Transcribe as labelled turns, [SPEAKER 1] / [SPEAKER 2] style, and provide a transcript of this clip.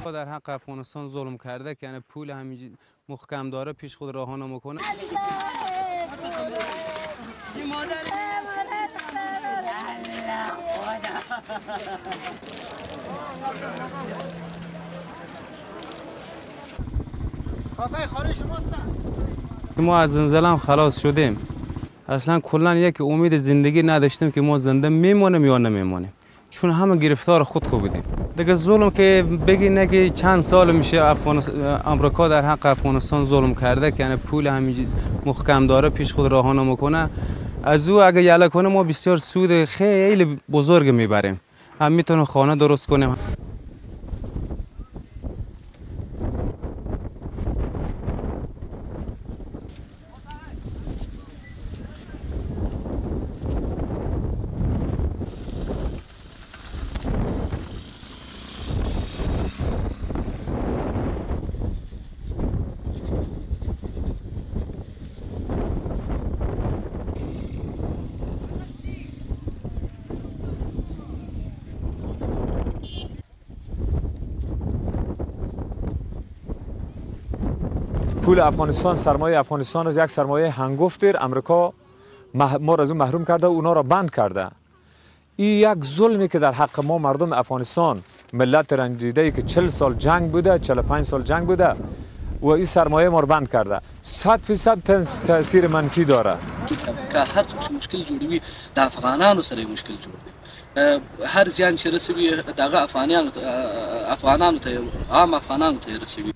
[SPEAKER 1] آمریکا در حق افغانستان ظلم کرده که یعنی پول همینجوری محکم داره پیش خود راه نمیکنه. ما از زلزله هم خلاص شدیم. اصلا کلا یک امید زندگی نداشتیم که ما زنده میمونیم یا نمیمونیم، چون همه گرفتار خود بودیم. دیگه ظلم که بگی نگی چند سال میشه آمریکا در حق افغانستان ظلم کرده که یعنی پول همینجوری محکم داره پیش خود راه نمیکنه. از او اگه یله کنه ما بسیار سود خیلی بزرگ میبریم. هم میتونیم خانه درست کنیم.
[SPEAKER 2] پول افغانستان، سرمایه افغانستان از یک سرمایه هنگفتر امریکا ما را از اون محروم کرده و اونا را بند کرده. این یک ظلمی که در حق ما مردم افغانستان، ملت رنجیده ای که 40 سال جنگ بوده، 45 سال جنگ بوده و این سرمایه ما را بند کرده، 100% تاثیر منفی داره.
[SPEAKER 3] که هر څوک مشکل جوړوي د افغانانو سره مشکل جوړوي، هر زیان چې رسوي دغه افغانانو ته عام افغانانو ته رسوي.